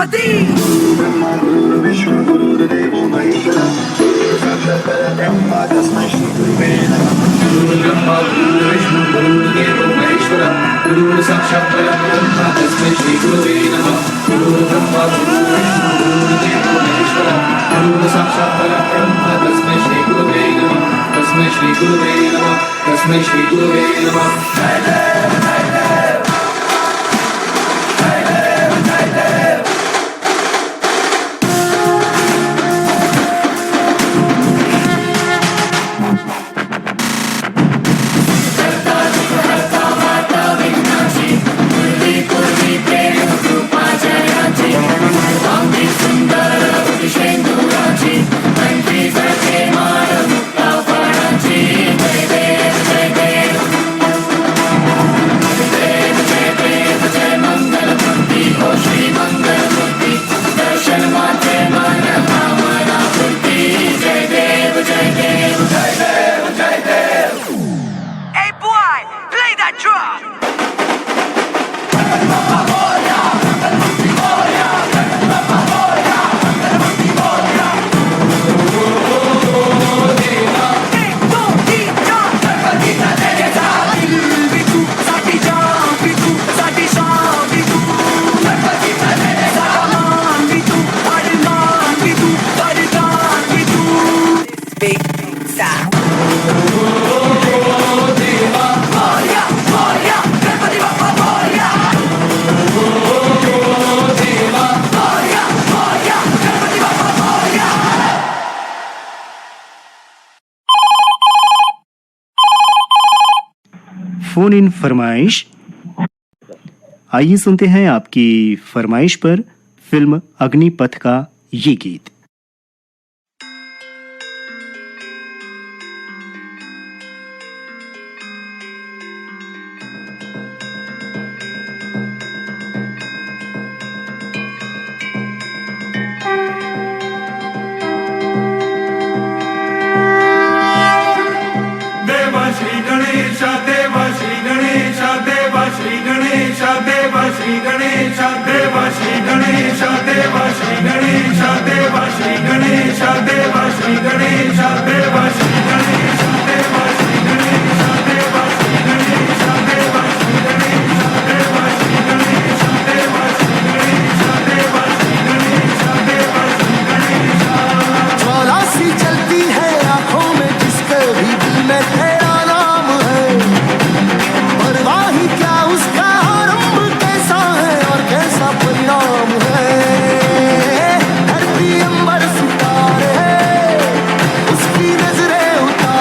गणपति। ब्रह्मा गुरु विष्णु गुरुदेवो महेश्वरा साक्षात् परब्रह्म तस्मै श्री गुरुवे नमः। गुरु ब्रह्मा गुरु विष्णु गुरुदेवो महेश्वरा गुरु साक्षात् परब्रह्म तस्मै श्री गुरुवे नमः। गुरु ब्रह्मा गुरु विष्णु गुरुदेवो महेश्वरा गुरु साक्षात् परब्रह्म तस्मै श्री गुरुवे नमः। तस्मै श्री गुरुवे नमः। तस्मै श्री गुरुवे नमः। जय देव जय देव जय देव जय देव। Hey boy, play that drum. Big sound. Phone in फरमाइश। आइए सुनते हैं आपकी फरमाइश पर फिल्म अग्निपथ का ये गीत। देवा श्री गणेश देवा श्री गणेश देवा श्री गणेश देवा श्री गणेश देवा श्री गणेश देवा श्री गणेश देवा श्री गणेश देवा श्री गणेश देवा श्री गणेश देवा श्री गणेश देवा श्री गणेश देवा श्री गणेश देवा श्री गणेश देवा श्री गणेश देवा श्री गणेश देवा श्री गणेश। चौरासी चलती है आंखों में जिसके भी दिल में तेरा नाम है। परवाही क्या उसका आरंभ कैसा है और कैसा परिणाम है। धरती अंबर सितारे उसकी नजरें उतारे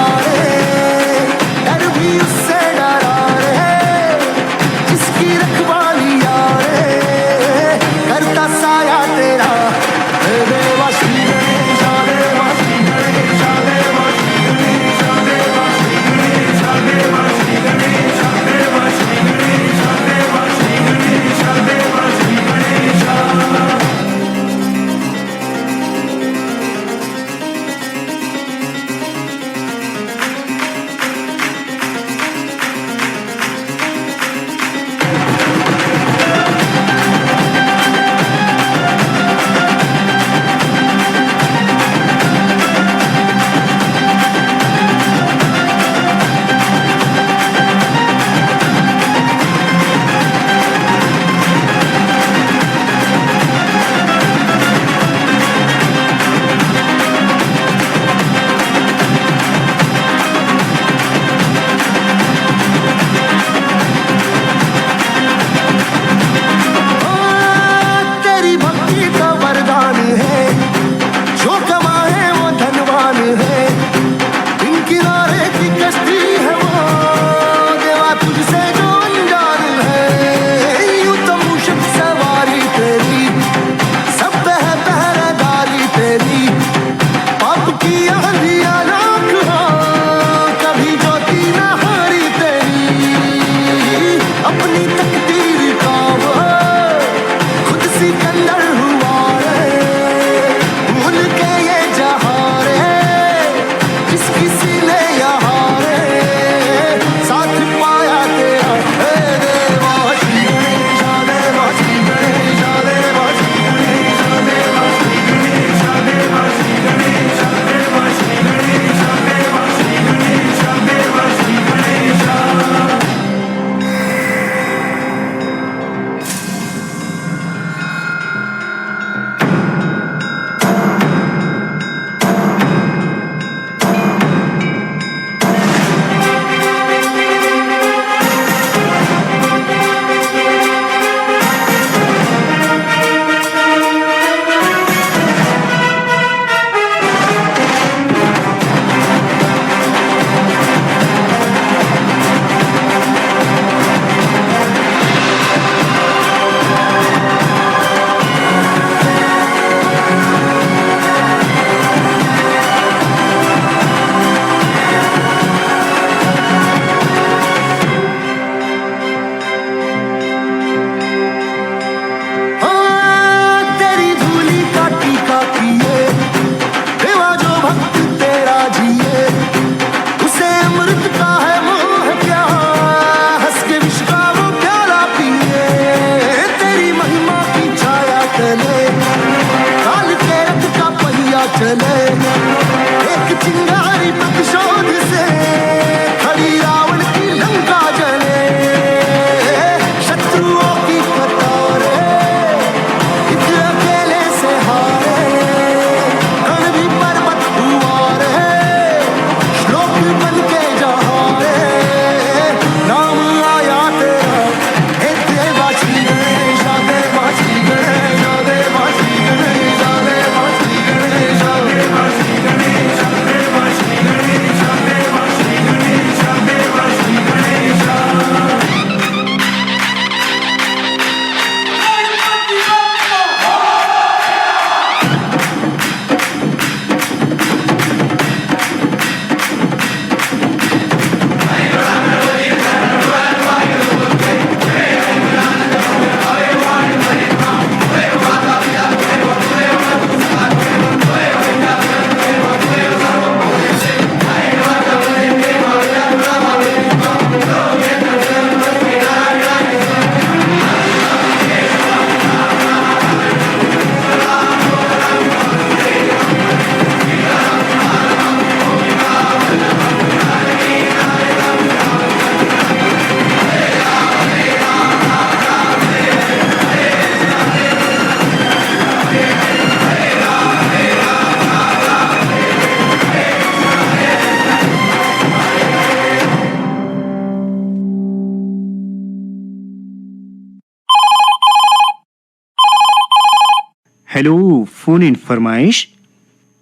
हेलो, फोन इन फरमाइश।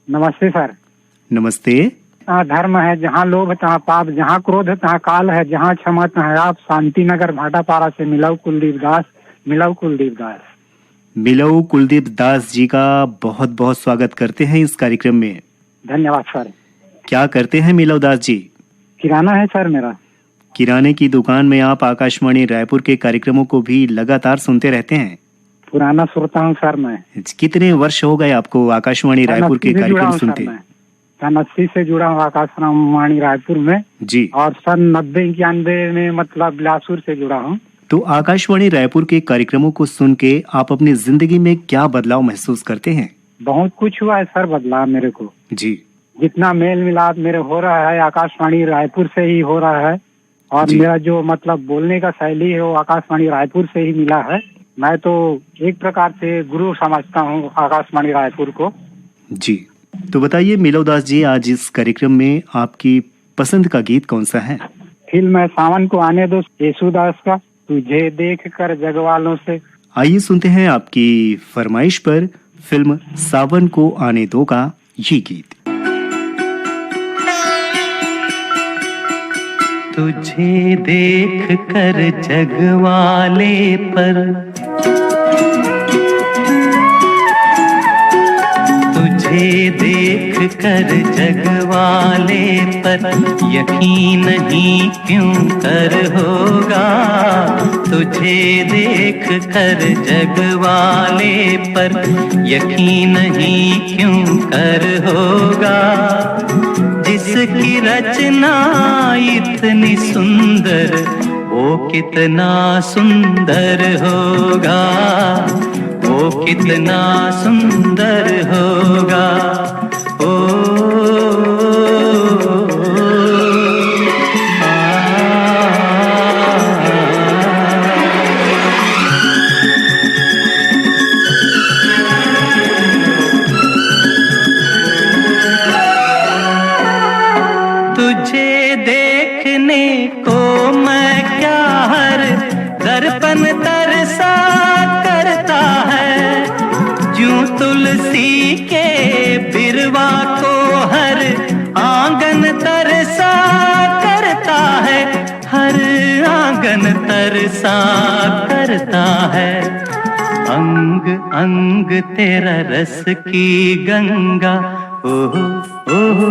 नमस्ते सर। नमस्ते। जहाँ धर्म है, जहाँ लोभ तहाँ पाप, जहाँ क्रोध तहाँ काल है, जहाँ क्षमा तहाँ आप। शांति नगर भाटापारा से मिलव कुलदीप दास। मिलव कुलदीप दास जी का बहुत बहुत स्वागत करते हैं इस कार्यक्रम में। धन्यवाद सर। क्या करते हैं मिलव दास जी? किराना है सर मेरा। किराने की दुकान में आप आकाशवाणी रायपुर के कार्यक्रमों को भी लगातार सुनते रहते हैं? पुराना सुनता हूँ सर मैं। कितने वर्ष हो गए आपको आकाशवाणी रायपुर के कार्यक्रम सुनते? सन 80 से जुड़ा हूँ आकाशवाणी रायपुर में जी। और सन 90-91 में मतलब बिलासपुर से जुड़ा हूँ। तो आकाशवाणी रायपुर के कार्यक्रमों को सुन के आप अपनी जिंदगी में क्या बदलाव महसूस करते हैं? बहुत कुछ हुआ है सर बदलाव मेरे को जी। जितना मेल मिलाप मेरे हो रहा है आकाशवाणी रायपुर से ही हो रहा है और मेरा जो मतलब बोलने का शैली है वो आकाशवाणी रायपुर से ही मिला है। मैं तो एक प्रकार से गुरु समझता हूँ आकाशवाणी रायपुर को जी। तो बताइए मिलव दास जी, आज इस कार्यक्रम में आपकी पसंद का गीत कौन सा है? फिल्म है सावन को आने दो, येशुदास का तुझे देख कर जगवालों से। आइए सुनते हैं आपकी फरमाइश पर फिल्म सावन को आने दो का ये गीत। तुझे देख कर जगवाले पर, तुझे देख कर जगवाले पर यकीन ही क्यों कर होगा। तुझे देख कर जगवाले पर यकीन ही क्यों कर होगा। जिसकी रचना इतनी सुंदर वो कितना सुंदर होगा, वो कितना सुंदर होगा। तुझे देखने को मैं क्या हर दर्पण तरसा करता है। जूं तुलसी के बिरवा को हर आंगन तरसा करता है, हर आंगन तरसा करता है। अंग अंग तेरा रस की गंगा, ओहो ओहो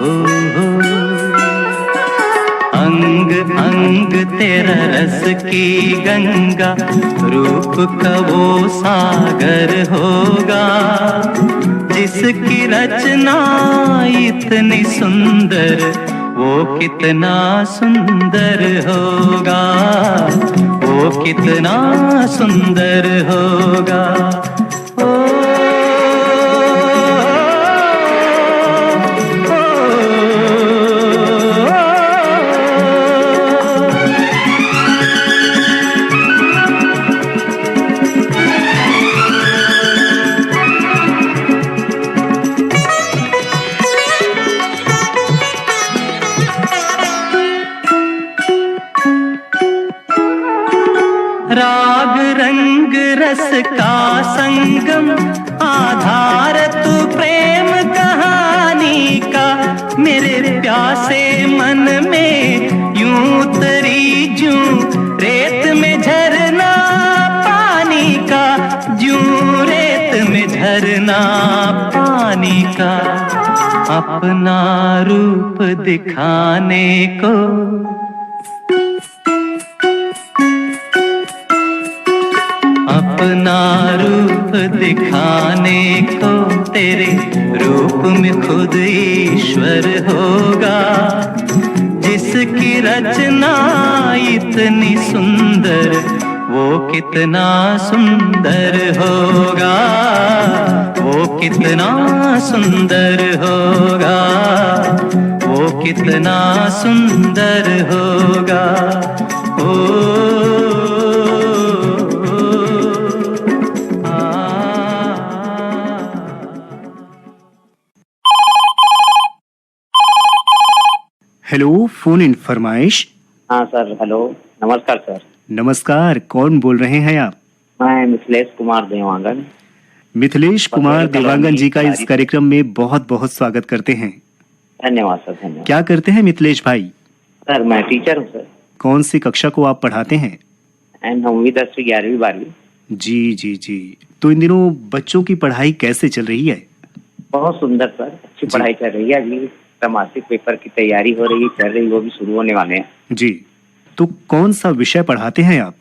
ओहो। अंग अंग तेरा रस की गंगा, रूप का वो सागर होगा। जिसकी रचना इतनी सुंदर वो कितना सुंदर होगा, वो कितना सुंदर होगा। राग रंग रस का संगम, आधार तू प्रेम कहानी का। मेरे प्यासे मन में यूं उतरी जूं रेत में झरना पानी का, जूं रेत में झरना पानी का। अपना रूप दिखाने को, अपना रूप दिखाने को तेरे रूप में खुद ईश्वर होगा। जिसकी रचना इतनी सुंदर वो कितना सुंदर होगा, वो कितना सुंदर होगा, वो कितना सुंदर होगा। हेलो, फोन इन फरमाइश। हाँ सर, हेलो, नमस्कार सर। नमस्कार, कौन बोल रहे हैं आप? मैं मिथिलेश कुमार देवांगन। मिथिलेश कुमार देवांगन जी का इस कार्यक्रम में बहुत बहुत स्वागत करते हैं। धन्यवाद सर, धन्यवाद। क्या करते हैं मिथिलेश भाई? सर मैं टीचर हूँ सर। कौन सी कक्षा को आप पढ़ाते हैं? 9वीं 10वीं 11वीं 12वीं। जी जी जी। तो इन दिनों बच्चों की पढ़ाई कैसे चल रही है? बहुत सुंदर सर, अच्छी पढ़ाई चल रही है। अभी त्रैमासिक पेपर की तैयारी हो रही है, चल रही, वो भी शुरू होने वाले हैं। जी। तो कौन सा विषय पढ़ाते हैं आप?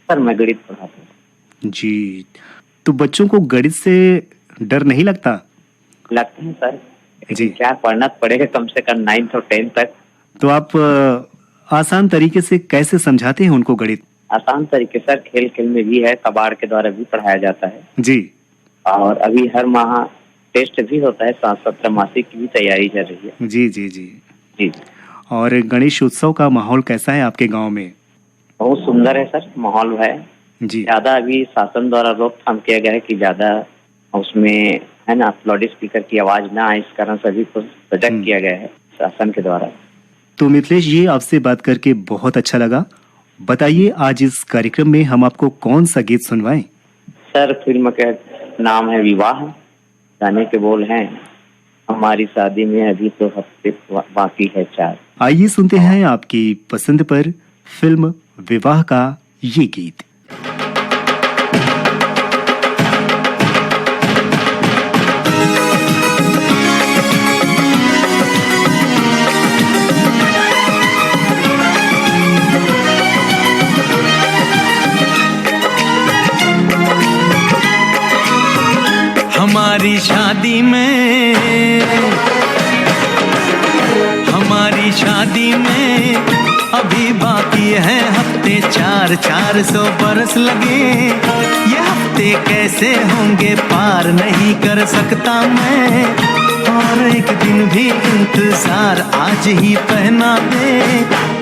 सर मैं गणित पढ़ाता हूँ। जी। तो बच्चों को गणित से डर नहीं लगता? लगता है सर जी। क्या पढ़ना पड़ेगा कम से कम 9th और 10th तक। तो आप आसान तरीके से कैसे समझाते हैं उनको गणित? आसान तरीके सर, खेल खेल में भी है, कबाड़ के द्वारा भी पढ़ाया जाता है जी। और अभी हर माह टेस्ट भी होता है, साथ साथ त्रैमासिक की भी तैयारी चल रही है। जी जी जी जी। और गणेश उत्सव का माहौल कैसा है आपके गांव में? बहुत सुंदर है सर, माहौल है जी। ज्यादा अभी शासन द्वारा रोकथाम किया गया है कि ज्यादा उसमें है ना लाउड स्पीकर की आवाज ना आए, इस कारण सभी को सजग किया गया है शासन के द्वारा। तो मिथिलेश जी, आपसे बात करके बहुत अच्छा लगा। बताइए आज इस कार्यक्रम में हम आपको कौन सा गीत सुनवाएं? सर फिल्म का नाम है विवाह, गाने के बोल हैं हमारी शादी में अभी तो हफ्ते बाकी है 4। आइए सुनते हैं आपकी पसंद पर फिल्म विवाह का ये गीत। हमारी शादी में अभी बाकी है हफ्ते 4, 400 बरस लगे। ये हफ्ते कैसे होंगे पार नहीं कर सकता मैं, और एक दिन भी इंतजार आज ही पहना दे,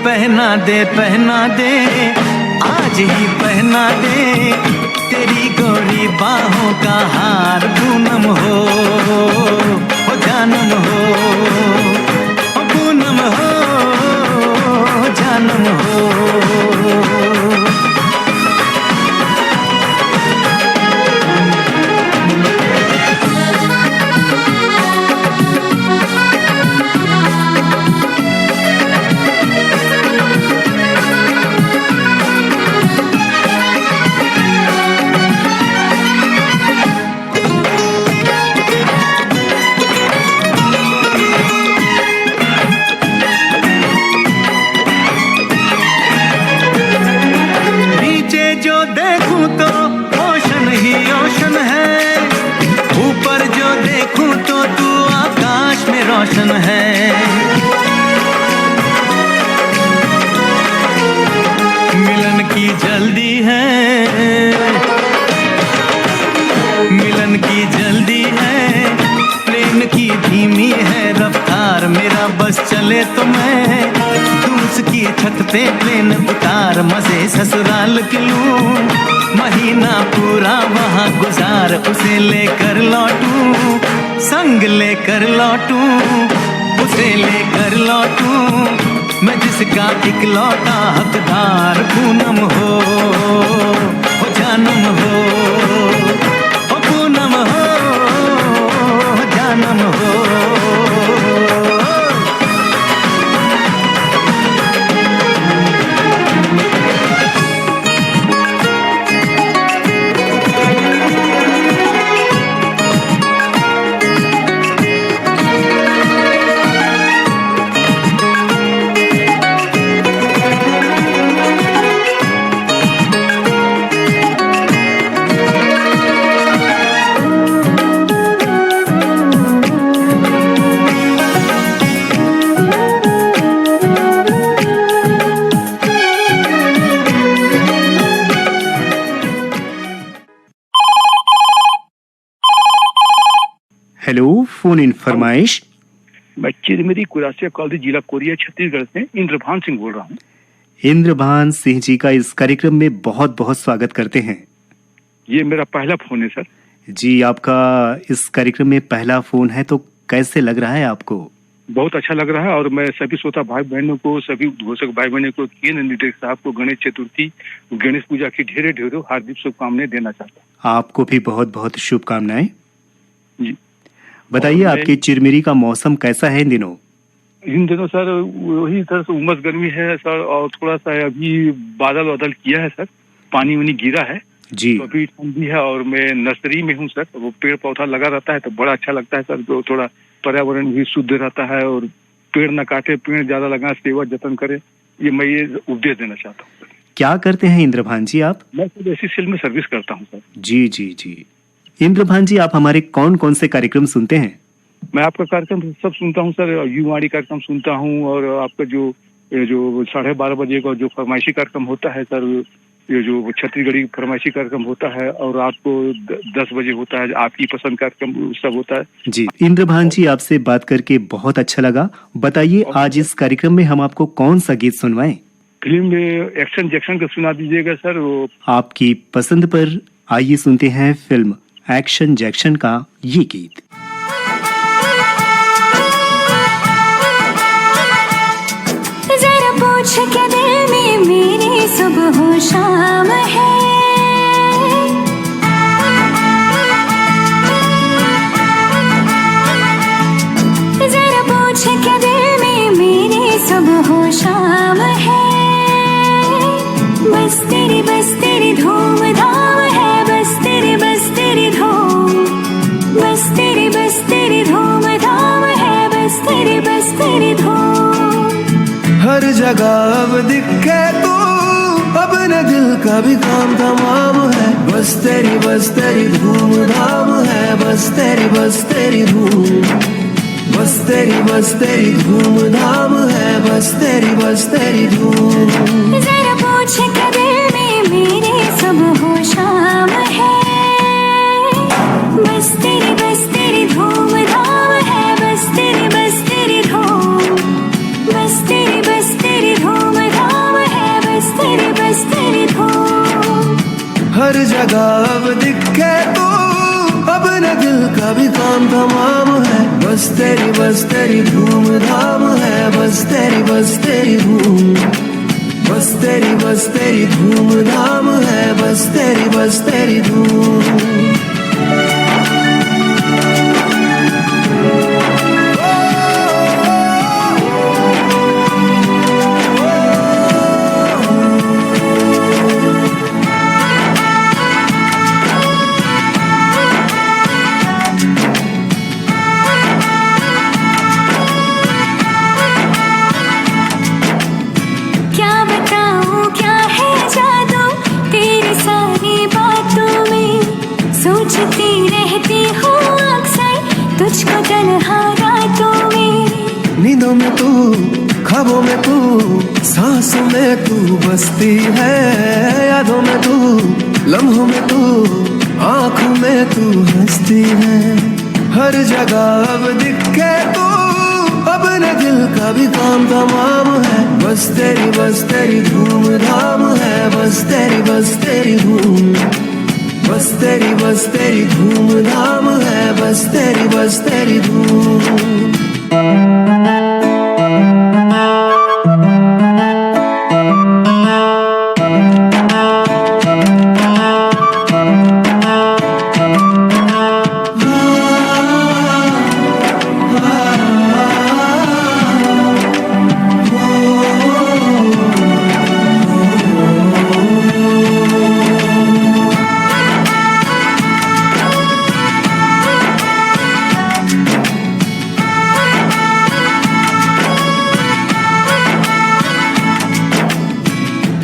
पहना दे, पहना दे, आज ही पहना दे तेरी गोरी बाहों का हार, पूनम हो जानम हो, पूनम हो जानम हो। रोशन है मिलन की जल्दी है, मिलन की जल्दी है, प्रेम की धीमी है रफ्तार, मेरा बस चले तो मैं तू उसकी छत पे प्लेन उतार, मजे ससुराल के लूं, महीना पूरा वहाँ गुजार, उसे लेकर लौटूं, संग लेकर लौटूं, उसे लेकर लौटूं, मैं जिसका इकलौता हकदार, पूनम हो जानम हो, पूनम हो जानम हो। हेलो, फोन इन फरमाइश। मैं चिरमिरी कुरासिया कॉलेज जिला कोरिया छत्तीसगढ़ से इंद्रभान सिंह बोल रहा हूँ। इंद्रभान सिंह जी का इस कार्यक्रम में बहुत बहुत स्वागत करते हैं। ये मेरा पहला फोन है सर। जी, आपका इस कार्यक्रम में पहला फोन है, तो कैसे लग रहा है आपको? बहुत अच्छा लग रहा है, और मैं सभी श्रोता भाई बहनों को, सभी उद्घोषक भाई बहनों को, केंद्र निदेशक साहब को गणेश चतुर्थी, गणेश पूजा की ढेरों ढेरों हार्दिक शुभकामनाएं देना चाहता हूँ। आपको भी बहुत बहुत शुभकामनाएं। जी। बताइए, और आपके चिरमिरी का मौसम कैसा है इन दिनों? इन दिनों सर वही सर उमस गर्मी है सर, और थोड़ा सा अभी बादल वादल किया है सर, पानी वानी गिरा है जी। तो अभी ठंडी है। और मैं नर्सरी में हूँ सर, वो पेड़ पौधा लगा रहता है तो बड़ा अच्छा लगता है सर, जो थोड़ा पर्यावरण भी शुद्ध रहता है और पेड़ न काटे, पेड़ ज्यादा लगाए, सेवा जतन करे, ये मैं ये उपदेश देना चाहता हूँ। क्या करते हैं इंद्रभान जी आप? मैं सर ऐसी सेल में सर्विस करता हूँ सर। जी जी जी। इंद्रभान जी, आप हमारे कौन कौन से कार्यक्रम सुनते हैं? मैं आपका कार्यक्रम सब सुनता हूँ सर, युवाणी कार्यक्रम सुनता हूँ, और आपका जो 12:30 बजे का जो फरमाइशी कार्यक्रम होता है सर, ये जो छत्तीसगढ़ी फरमाइशी कार्यक्रम होता है, और रात को 10 बजे होता है आपकी पसंद कार्यक्रम सब होता है जी। इंद्रभान जी, आपसे बात करके बहुत अच्छा लगा। बताइए, आज इस कार्यक्रम में हम आपको कौन सा गीत सुनवाएं? फिल्म में एक्शन जैक्शन का सुना दीजिएगा सर। वो आपकी पसंद पर आइए सुनते हैं फिल्म एक्शन जैक्शन का ये गीत। जरा पूछ के दिल में मेरे सुबह हो शाम है, जरा पूछ के दिल में मेरे सुबह हो शाम है, बस तेरी धूम धाम है, बस तेरी धूम, बस तेरी धूम धाम है, बस तेरी धूम। हर जगह अब दिखे तू, अपने दिल का भी काम तमाम है, बस तेरी धूम धाम है, बस तेरी धूम, बस तेरी धूम धाम है, बस तेरी धूम। जरा पूछ के दिल में मेरे सब हो शाम है, बस तेरी धूम धाम है, बस तेरी धूम, बस तेरी धूम धाम है, बस तेरी धूम। हर जगह अब दिखे तू, अपने दिल का भी काम तमाम है, बस तेरी धूम धाम है, बस तेरी धूम, बस तेरी धूम धाम है, बस तेरी धूम। क्या बताऊं क्या है जादू तेरी सारी बातों में, सोचती रहती हूँ अक्सर तुझको तन्हा रातों में। नींदों में तू, ख्वाबों में तू, सांसों में तू बसती है, यादों में तू, लम्हों में तू, आंखों में तू हंसती है। हर जगह अब दिखे तू, अपने दिल का भी काम तमाम है, बस तेरी धूम धाम है, बस तेरी धूम, बस तेरी धूम धाम है, बस तेरी धूम।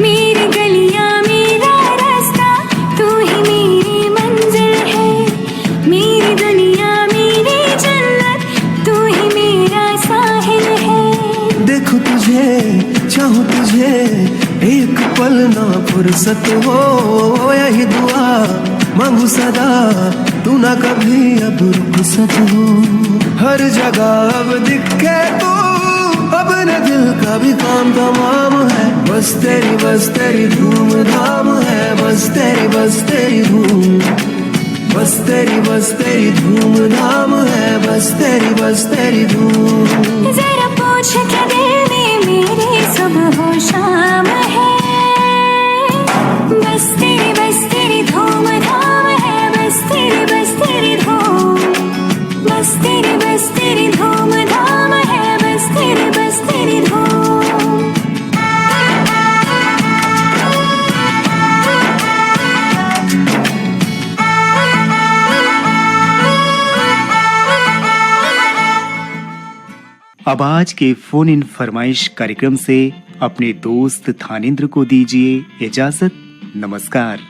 मेरी गलियां मेरा रास्ता तू ही मेरी मंजिल है, मेरी दुनिया मेरी जन्नत तू ही मेरा साहिल है। देखूं तुझे, चाहूं तुझे, एक पल ना फुर्सत हो, यही दुआ मांगू सदा, तू ना कभी अब रुखसत हो। हर जगह अब दिखे तू, अपने दिल का भी काम तमाम है, बस तेरी धूम धाम है, बस तेरी धूम, बस तेरी धूम धाम है, बस तेरी धूम। जरा पूछ के दिल में मेरे सुबह हो शाम है, बस तेरी धूम धाम है, अब आज के फोन इन फरमाइश कार्यक्रम से अपने दोस्त थानेंद्र को दीजिए इजाजत। नमस्कार।